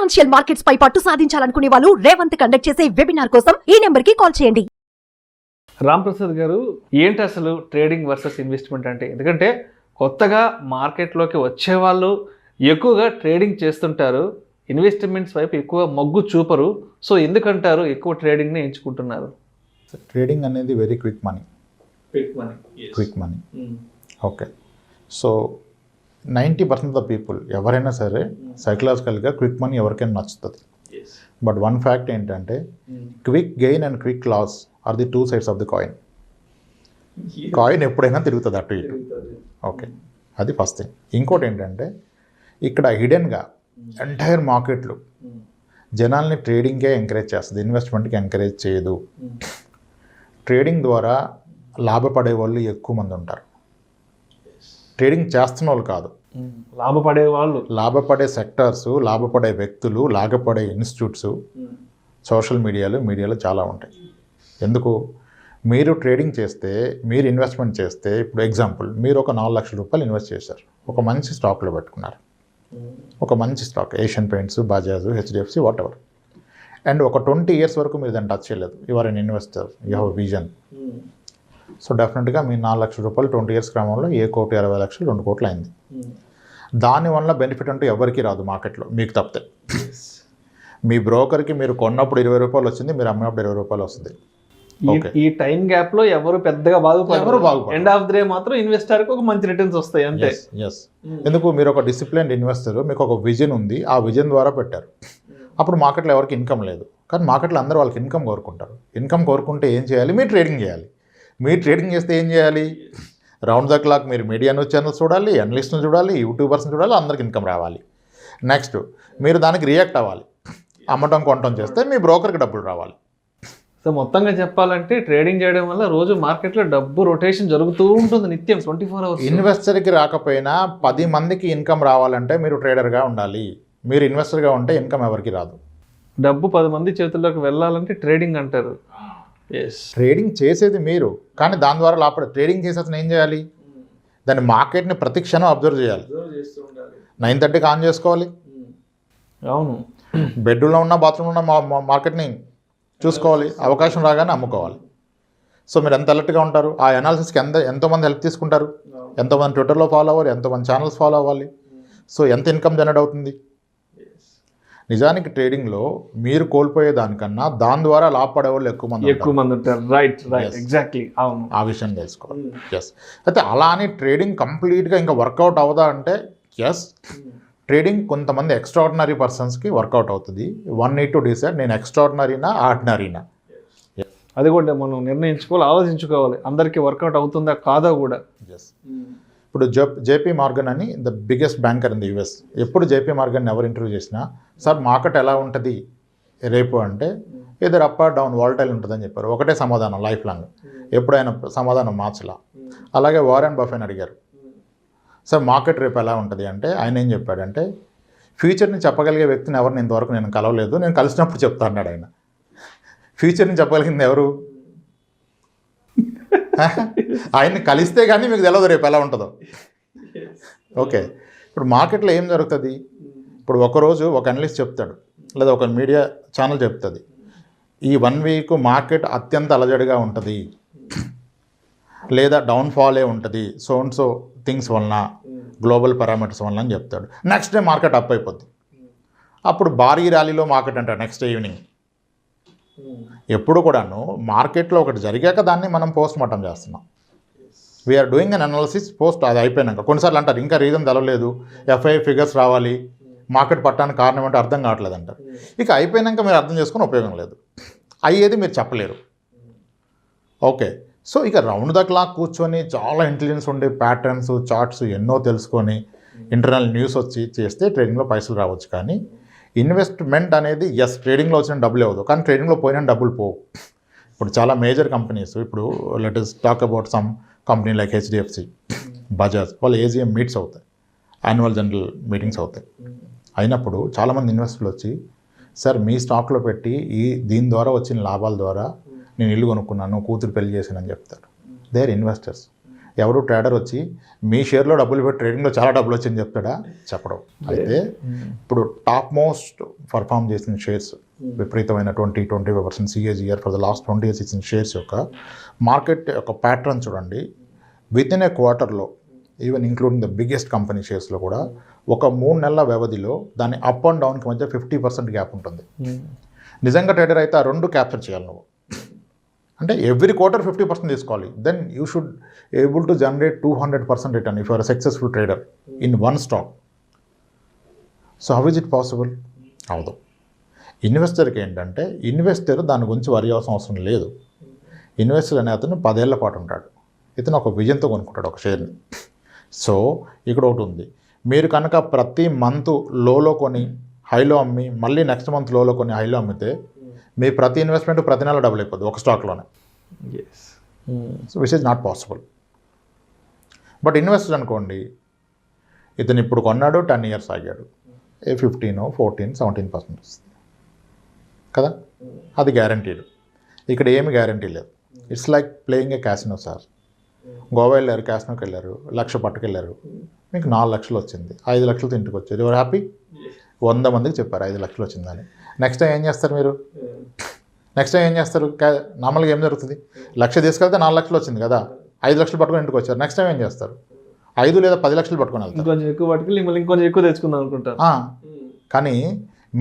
Financial markets పై పట్టు సాధించాలనుకునే వాళ్ళు Revanth conduct చేసే వెబినార్ కోసం ఈ నెంబర్ కి కాల్ చేయండి. రాంప్రసాద్ గారు, ఏంటి అసలు ట్రేడింగ్ వర్సెస్ ఇన్వెస్ట్మెంట్ అంటే? ఎందుకంటే కొత్తగా మార్కెట్లోకి వచ్చేవాళ్ళు ఎక్కువగా ట్రేడింగ్ చేస్తుంటారు, ఇన్వెస్ట్మెంట్స్ వైపు ఎక్కువ మొగ్గు చూపరు. సో ఎందుకంటారు ఎక్కువ ట్రేడింగ్ని ఎంచుకుంటున్నారు? ట్రేడింగ్ అనేది very quick money. Okay, so 90% of the people ఎవరైనా సరే సైకలాజికల్గా క్విక్ మనీ ఎవరికైనా నచ్చుతుంది. బట్ వన్ ఫ్యాక్ట్ ఏంటంటే quick gain and quick loss are the two sides of the coin. Coin ఎప్పుడైనా తిరుగుతుంది అటు ఇటు. ఓకే, అది ఫస్ట్ థింగ్. ఇంకోటి ఏంటంటే ఇక్కడ హిడెన్గా ఎంటైర్ మార్కెట్లు జనాల్ని ట్రేడింగ్కే ఎంకరేజ్ చేస్తుంది, ఇన్వెస్ట్మెంట్కి ఎంకరేజ్ చేయదు. ట్రేడింగ్ ద్వారా లాభపడే వాళ్ళు ఎక్కువ మంది ఉంటారు. ట్రేడింగ్ చేస్తున్న వాళ్ళు కాదు, లాభపడే సెక్టార్స్, లాభపడే వ్యక్తులు, లాభపడే ఇన్స్టిట్యూట్స్ సోషల్ మీడియాలో చాలా ఉంటాయి. ఎందుకు? మీరు ట్రేడింగ్ చేస్తే, మీరు ఇన్వెస్ట్మెంట్ చేస్తే, ఇప్పుడు ఎగ్జాంపుల్ మీరు ఒక 4 లక్షల రూపాయలు ఇన్వెస్ట్ చేశారు, ఒక మంచి స్టాక్లో పెట్టుకున్నారు, ఒక మంచి stock Asian Paints, Bajaj, HDFC, whatever. And ఒక 20 years వరకు మీరు దాన్ని టచ్ చేయలేదు. You are an investor, you have vision. So డెఫినెట్గా మీ 4 లక్షల రూపాయలు 20 years క్రమంలో 1,60,00,000 2 కోట్లు అయింది. దానివల్ల బెనిఫిట్ అంటూ ఎవరికి రాదు మార్కెట్లో, మీకు తప్పితే. మీ బ్రోకర్కి మీరు కొన్నప్పుడు 20 రూపాయలు వచ్చింది, మీరు అమ్మినప్పుడు 20 రూపాయలు వస్తుంది. ఈ టైం గ్యాప్లో ఎవరు పెద్దగా బాగుపడరు. ఎండ్ ఆఫ్ ది డే మాత్రం ఇన్వెస్టర్కి ఒక మంచి రిటర్న్స్ వస్తాయి అంతే. ఎస్, ఎందుకు? మీరు ఒక డిసిప్లైన్డ్ ఇన్వెస్టర్, మీకు ఒక విజన్ ఉంది, ఆ విజన్ ద్వారా పెట్టారు. అప్పుడు మార్కెట్లో ఎవరికి ఇన్కమ్ లేదు, కానీ మార్కెట్లో అందరూ వాళ్ళకి ఇన్కమ్ కోరుకుంటారు. ఇన్కమ్ కోరుకుంటే ఏం చేయాలి? మీరు ట్రేడింగ్ చేయాలి. మీరు ట్రేడింగ్ చేస్తే ఏం చేయాలి? రౌండ్ ద క్లాక్ మీరు మీడియా న్యూస్ ఛానల్స్ చూడాలి, అనలిస్ట్ని చూడాలి, యూట్యూబర్స్ని చూడాలి, అందరికి ఇన్కమ్ రావాలి. నెక్స్ట్ మీరు దానికి రియాక్ట్ అవ్వాలి. అమ్మటం కొనటం చేస్తే మీ బ్రోకర్కి డబ్బులు రావాలి. సో మొత్తంగా చెప్పాలంటే ట్రేడింగ్ చేయడం వల్ల రోజు మార్కెట్లో డబ్బు రొటేషన్ జరుగుతూ ఉంటుంది నిత్యం 24 hours. ఇన్వెస్టర్కి రాకపోయినా 10 మందికి ఇన్కమ్ రావాలంటే మీరు ట్రేడర్గా ఉండాలి. మీరు ఇన్వెస్టర్గా ఉంటే ఇన్కమ్ ఎవరికి రాదు. డబ్బు 10 మంది చేతుల్లోకి వెళ్ళాలంటే ట్రేడింగ్ అంటారు. ట్రేడింగ్ చేసేది మీరు, కానీ దాని ద్వారా లాభపడే. ట్రేడింగ్ చేసేసిన ఏం చేయాలి? దాని మార్కెట్ని ప్రతి క్షణం అబ్జర్వ్ చేయాలి. 9:30కి ఆన్ చేసుకోవాలి. అవును, బెడ్రూమ్లో ఉన్న బాత్రూమ్లో ఉన్న మార్కెట్ని చూసుకోవాలి, అవకాశం రాగానే అమ్ముకోవాలి. సో మీరు ఎంత అలర్ట్గా ఉంటారు? ఆ అనాలిసిస్కి ఎంతోమంది హెల్ప్ తీసుకుంటారు, ఎంతోమంది ట్విట్టర్లో ఫాలో అవ్వాలి, ఎంతోమంది ఛానల్స్ ఫాలో అవ్వాలి. సో ఎంత ఇన్కమ్ జనరేట్ అవుతుంది? నిజానికి ట్రేడింగ్లో మీరు కోల్పోయే దానికన్నా దాని ద్వారా లాభపడే వాళ్ళు ఎక్కువ మంది ఉంటారు. Right, exactly. అవును, ఆ విషయం తెలుసుకోవాలి. ఎస్, అయితే అలా అని ట్రేడింగ్ కంప్లీట్గా ఇంకా వర్కౌట్ అవుదా అంటే ఎస్, ట్రేడింగ్ కొంతమంది ఎక్స్ట్రాడినరీ పర్సన్స్కి వర్కౌట్ అవుతుంది. వన్ నీడ్ టు డిసైడ్, నేను ఎక్స్ట్రాడినరీనా ఆర్డినరీనా. అది కూడా మనం నిర్ణయించుకోవాలి, ఆలోచించుకోవాలి, అందరికీ వర్కౌట్ అవుతుందా కాదా కూడా. ఎస్, ఇప్పుడు జేపీ మార్గన్ అని the biggest banker in the US. ఎప్పుడు జేపీ మార్గన్ ఎవరు ఇంటర్వ్యూ చేసినా, సార్ మార్కెట్ ఎలా ఉంటుంది రేపు అంటే, ఏదో అప్ ఆర్ డౌన్ వాలటైల్ ఉంటుందని చెప్పారు. ఒకటే సమాధానం లైఫ్ లాంగ్, ఎప్పుడైనా సమాధానం మార్చలా. అలాగే వారెన్ బఫెట్ అడిగారు, సార్ మార్కెట్ రేపు ఎలా ఉంటుంది అంటే, ఆయన ఏం చెప్పాడంటే, ఫ్యూచర్ని చెప్పగలిగే వ్యక్తిని ఎవరిని ఇంతవరకు నేను కలవలేదు, నేను కలిసినప్పుడు చెప్తా అన్నాడు ఆయన. ఫ్యూచర్ని చెప్పగలిగింది ఎవరు? ఆయన్ని కలిస్తే కానీ మీకు తెలియదు రేపు ఎలా ఉంటుందో. ఓకే, ఇప్పుడు మార్కెట్లో ఏం జరుగుతుంది? ఇప్పుడు ఒకరోజు ఒక అనలిస్ట్ చెప్తాడు, లేదా ఒక మీడియా ఛానల్ చెప్తుంది, ఈ 1 week మార్కెట్ అత్యంత అలజడిగా ఉంటుంది, లేదా డౌన్ఫాలే ఉంటుంది, సో అండ్ సో థింగ్స్ వలన, గ్లోబల్ పారామీటర్స్ వలన అని చెప్తాడు. నెక్స్ట్ డే మార్కెట్ అప్ అయిపోద్ది. అప్పుడు భారీ ర్యాలీలో మార్కెట్ అంటాడు నెక్స్ట్ ఈవినింగ్. ఎప్పుడు కూడాను మార్కెట్లో ఒకటి జరిగాక దాన్ని మనం పోస్ట్ మార్టం చేస్తున్నాం. We are doing an analysis post, అది అయిపోయినాక. కొన్నిసార్లు అంటారు ఇంకా రీజన్ తెలవలేదు, ఎఫ్ఐ ఫిగర్స్ రావాలి, మార్కెట్ పట్టడానికి కారణం అంటే అర్థం కావట్లేదు అంటారు. ఇక అయిపోయినాక మీరు అర్థం చేసుకుని ఉపయోగం లేదు, అయ్యేది మీరు చెప్పలేరు. ఓకే, సో ఇక రౌండ్ ద క్లాక్ కూర్చొని చాలా ఇంటెలిజెన్స్ ఉండే ప్యాటర్న్స్, చార్ట్స్ ఎన్నో తెలుసుకొని ఇంటర్నల్ న్యూస్ వచ్చి చేస్తే ట్రేడింగ్లో పైసలు రావచ్చు. కానీ ఇన్వెస్ట్మెంట్ అనేది ఎస్, ట్రేడింగ్లో వచ్చిన డబ్బులు అవ్వదు, కానీ ట్రేడింగ్లో పోయిన డబ్బులు పోవు. ఇప్పుడు చాలా మేజర్ కంపెనీస్, ఇప్పుడు let us talk about some company like HDFC, Bajaj, వాళ్ళ ఏజిఎం మీట్స్ అవుతాయి, యాన్యువల్ జనరల్ మీటింగ్స్ అవుతాయి. అయినప్పుడు చాలామంది ఇన్వెస్టర్లు వచ్చి, సార్ మీ స్టాక్లో పెట్టి దీని ద్వారా వచ్చిన లాభాల ద్వారా నేను ఇల్లు కొనుక్కున్నాను, కూతురు పెళ్లి చేశానని చెప్తారు. They are investors. ఎవరు ట్రేడర్ వచ్చి మీ షేర్లో డబ్బులు పెట్టి ట్రేడింగ్లో చాలా డబ్బులు వచ్చిందని చెప్తాడా? చెప్పడం. అయితే ఇప్పుడు టాప్ మోస్ట్ పర్ఫామ్ చేసిన షేర్స్ విపరీతమైన 20-25% CAGR for the last 20 years ఇచ్చిన షేర్స్ యొక్క మార్కెట్ యొక్క ప్యాటర్న్ చూడండి. విత్ ఇన్ ఏ క్వార్టర్లో even including the biggest company షేర్స్లో కూడా ఒక 3 నెలల వ్యవధిలో దాని అప్ అండ్ డౌన్కి మధ్య 50% గ్యాప్ ఉంటుంది. నిజంగా ట్రేడర్ అయితే ఆ 2 క్యాప్చర్ చేయాలి నువ్వు. అంటే ఎవ్రీ క్వార్టర్ 50% తీసుకోవాలి. Then you should able to generate 200% return if you're successful trader in one stock. So how is it possible? అవదు. ఇన్వెస్టర్కి ఏంటంటే ఇన్వెస్టర్ దాని గురించి వరి అవసరం లేదు. ఇన్వెస్టర్ అనే అతను 10 ఏళ్ల పాటు ఉంటాడు. ఇతను ఒక విజన్తో కొనుక్కుంటాడు ఒక షేర్ని. సో ఇక్కడ ఒకటి ఉంది, మీరు కనుక ప్రతి మంత్ లోలో కొని హైలో అమ్మి మళ్ళీ నెక్స్ట్ మంత్ లోలో కొని హైలో అమ్మితే మీ ప్రతి ఇన్వెస్ట్మెంట్ ప్రతి నెల డబుల్ అయిపోద్ది ఒక స్టాక్లోనే. So which is not possible. But investor అనుకోండి, ఇతను ఇప్పుడు కొన్నాడు 10 years ఆగాడు, 15, 14, 17% వస్తుంది కదా, అది గ్యారంటీడ్. ఇక్కడ ఏమి గ్యారంటీ లేదు. It's like playing a casino sir. Goa వెళ్ళారు, క్యాసినోకి వెళ్ళారు, 1,00,000 పట్టుకెళ్ళారు, మీకు 4 లక్షలు వచ్చింది, 5 లక్షలతో ఇంటికి వచ్చారు, ఎవరు హ్యాపీ? 100 మందికి చెప్పారు 5 లక్షలు వచ్చిందని. నెక్స్ట్ టైం ఏం చేస్తారు మీరు? నెక్స్ట్ టైం ఏం చేస్తారు? నార్మల్గా ఏం జరుగుతుంది? 1,00,000 తీసుకెళ్తే 4 లక్షలు వచ్చింది కదా, 5 లక్షలు పట్టుకొని ఇంటికి వచ్చారు. నెక్స్ట్ టైం ఏం చేస్తారు? 5 లేదా 10 లక్షలు పట్టుకొని వెళ్తారు. ఇంకొంచెం ఎక్కువ పట్టుకెళ్ళి మళ్ళీ ఇంకొంచెం ఎక్కువ తెచ్చుకుందాం అనుకుంటారు. కానీ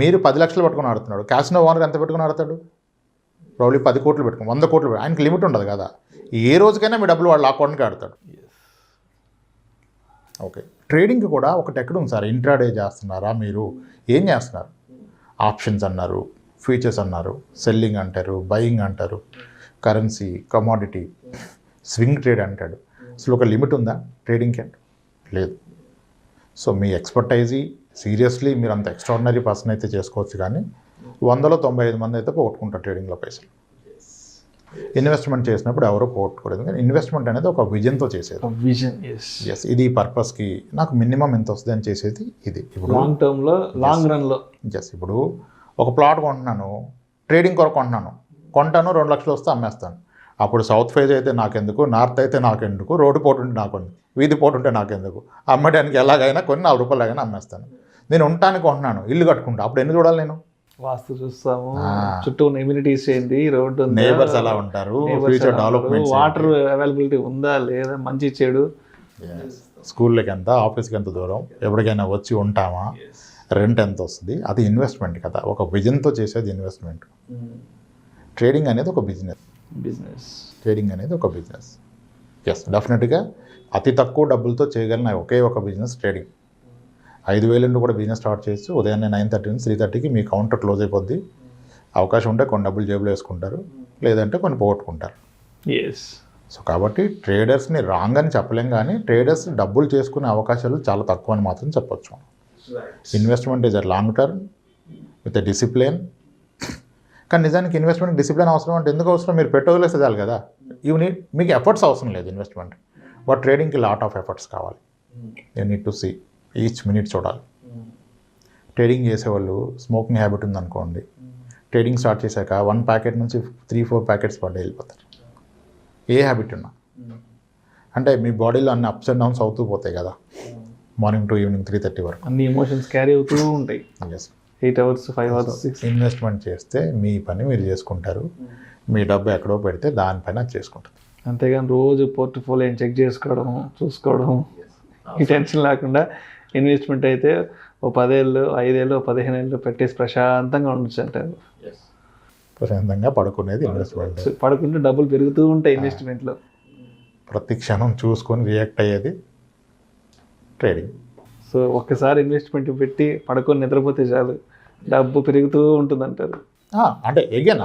మీరు 10 లక్షలు పట్టుకొని ఆడుతున్నాడు, క్యాసినో ఓనర్ ఎంత పెట్టుకుని ఆడతాడు? ప్రాబ్లీ 10 కోట్లు పెట్టుకుని 100 కోట్లు. ఆయనకి లిమిట్ ఉండదు కదా, ఏ రోజుకైనా మీ డబ్బులు వాళ్ళ అకౌంట్కి ఆడతాడు. ఓకే, ట్రేడింగ్కి కూడా ఒకటి ఎక్కడ ఉంది సార్, ఇంట్రాడే చేస్తున్నారా మీరు? ఏం చేస్తున్నారు? ఆప్షన్స్ అన్నారు, ఫ్యూచర్స్ అన్నారు, సెల్లింగ్ అంటారు, బయింగ్ అంటారు, కరెన్సీ, కమోడిటీ, స్వింగ్ ట్రేడ్ అంటాడు. అసలు ఒక లిమిట్ ఉందా ట్రేడింగ్కి? లేదు. సో మీ ఎక్స్పర్టైజీ సీరియస్లీ మీరు అంత ఎక్స్ట్రాడినరీ పర్సన్ అయితే చేసుకోవచ్చు, కానీ 100లో 95 మంది అయితే పోగొట్టుకుంటారు ట్రేడింగ్లో పైసలు. ఇన్వెస్ట్మెంట్ చేసినప్పుడు ఎవరో పోగొట్టుకోలేదు. కానీ ఇన్వెస్ట్మెంట్ అనేది ఒక విజన్తో చేసేది. విజన్, ఎస్, ఇది పర్పస్కి నాకు మినిమం ఎంత వస్తుంది అని చేసేది ఇది. ఇప్పుడు లాంగ్ టర్మ్లో, లాంగ్ రన్లో. ఎస్, ఇప్పుడు ఒక ప్లాట్ కొంటున్నాను, ట్రేడింగ్ కొరకు కొంటాను, 2 లక్షలు వస్తే అమ్మేస్తాను. అప్పుడు సౌత్ ఫేజ్ అయితే నాకెందుకు, నార్త్ అయితే నాకెందుకు, రోడ్డు పోటు ఉంటే నాకుంది, వీధి పోటు ఉంటే నాకెందుకు, అమ్మడానికి ఎలాగైనా కొన్ని 4 రూపాయలు అమ్మేస్తాను. నేను ఉండటానికి కొంటున్నాను, ఇల్లు కట్టుకుంటా, అప్పుడు ఎన్ని చూడాలి నేను? వాస్తు చూస్తాము, చుట్టూ ఎమ్యూనిటీస్ ఏంటి, రోడ్డు, నేబర్స్ ఎలా ఉంటారు, ఫ్యూచర్ డెవలప్మెంట్, వాటర్ అవైలబిలిటీ ఉందా లేదా, మంచి చెడు, స్కూల్కి ఎంత, ఆఫీస్కి ఎంత దూరం, ఎప్పటికైనా వచ్చి ఉంటామా, రెంట్ ఎంత వస్తుంది, అది ఇన్వెస్ట్మెంట్ కదా, ఒక విజన్తో చేసేది ఇన్వెస్ట్మెంట్. ట్రేడింగ్ అనేది ఒక బిజినెస్. ట్రేడింగ్ అనేది ఒక బిజినెస్. ఎస్, డెఫినెట్గా అతి తక్కువ డబ్బులతో చేయగలిగిన ఒకే ఒక బిజినెస్ ట్రేడింగ్. 5,000 నుండి కూడా బిజినెస్ స్టార్ట్ చేయొచ్చు. ఉదయాన్నే 9:30 నుంచి 3:30కి మీ కౌంటర్ క్లోజ్ అయిపోద్ది. అవకాశం ఉంటే కొన్ని డబ్బులు జేబులో వేసుకుంటారు, లేదంటే కొన్ని పోగొట్టుకుంటారు. సో కాబట్టి ట్రేడర్స్ని రాంగ్ అని చెప్పలేం, కానీ ట్రేడర్స్ డబ్బులు చేసుకునే అవకాశాలు చాలా తక్కువ అని మాత్రం చెప్పొచ్చు. Investment is a long term with a discipline. కానీ నిజానికి ఇన్వెస్ట్మెంట్ డిసిప్లిన్ అవసరం అంటే ఎందుకు అవసరం? మీరు పెట్టుదలేస్తే చాలు కదా. యూ నీడ్, మీకు ఎఫర్ట్స్ అవసరం లేదు ఇన్వెస్ట్మెంట్. బట్ ట్రేడింగ్కి లాట్ ఆఫ్ ఎఫర్ట్స్ కావాలి. You need to see each minute చూడాలి. ట్రేడింగ్ చేసేవాళ్ళు స్మోకింగ్ హ్యాబిట్ ఉందనుకోండి, ట్రేడింగ్ స్టార్ట్ చేశాక 1 ప్యాకెట్ నుంచి 3-4 ప్యాకెట్స్ పర్ డే వెళ్ళిపోతారు. ఏ హ్యాబిట్ ఉన్నా అంటే మీ బాడీలో అన్ని అప్స్ అండ్ డౌన్స్ అవుతూ పోతాయి కదా, మార్నింగ్ టు ఈవినింగ్ 3:30 వరకు అన్ని ఎమోషన్స్ క్యారీ అవుతూ ఉంటాయి. 8 hours, 5 hours, 6. ఇన్వెస్ట్మెంట్ చేస్తే మీ పని మీరు చేసుకుంటారు, మీ డబ్బు ఎక్కడో పెడితే దానిపైన అది చేసుకుంటారు. అంతేగాని రోజు పోర్ట్ఫోలియోని చెక్ చేసుకోవడం, చూసుకోవడం, ఈ టెన్షన్ లేకుండా ఇన్వెస్ట్మెంట్ అయితే ఓ 10 ఏళ్ళు, 5 ఏళ్ళు, 15 ఏళ్ళు పెట్టేసి ప్రశాంతంగా ఉండొచ్చు అంటారు. ప్రశాంతంగా పడుకునేది ఇన్వెస్ట్మెంట్. పడుకుంటే డబ్బులు పెరుగుతూ ఉంటాయి ఇన్వెస్ట్మెంట్లో. ప్రతి క్షణం చూసుకొని రియాక్ట్ అయ్యేది ట్రేడింగ్. సో ఒక్కసారి ఇన్వెస్ట్మెంట్ పెట్టి పడుకొని నిద్రపోతే చాలు, డబ్బు పెరుగుతూ ఉంటుంది అంటారు. అంటే ఎగైన్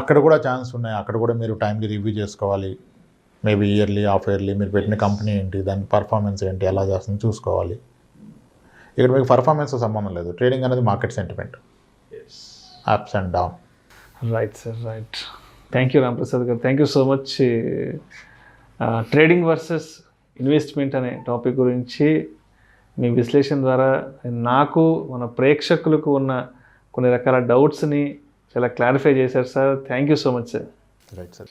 అక్కడ కూడా ఛాన్స్ ఉన్నాయి. అక్కడ కూడా మీరు టైంలీ రివ్యూ చేసుకోవాలి. మేబీ ఇయర్లీ, హాఫ్ ఇయర్లీ మీరు పెట్టిన కంపెనీ ఏంటి, దాని పర్ఫార్మెన్స్ ఏంటి, ఎలా చేస్తుంది చూసుకోవాలి. ఇక్కడ మీకు పర్ఫార్మెన్స్ సంబంధం లేదు. ట్రేడింగ్ అనేది market sentiment, ups and down. Right sir, right. Thank you Ramprasad garu, thank you so much. Trading versus investment అనే టాపిక్ గురించి మీ విశ్లేషణ ద్వారా నాకు, మన ప్రేక్షకులకు ఉన్న కొన్ని రకాల డౌట్స్ని చాలా క్లారిఫై చేశారు sir. Thank you so much sir. Right sir.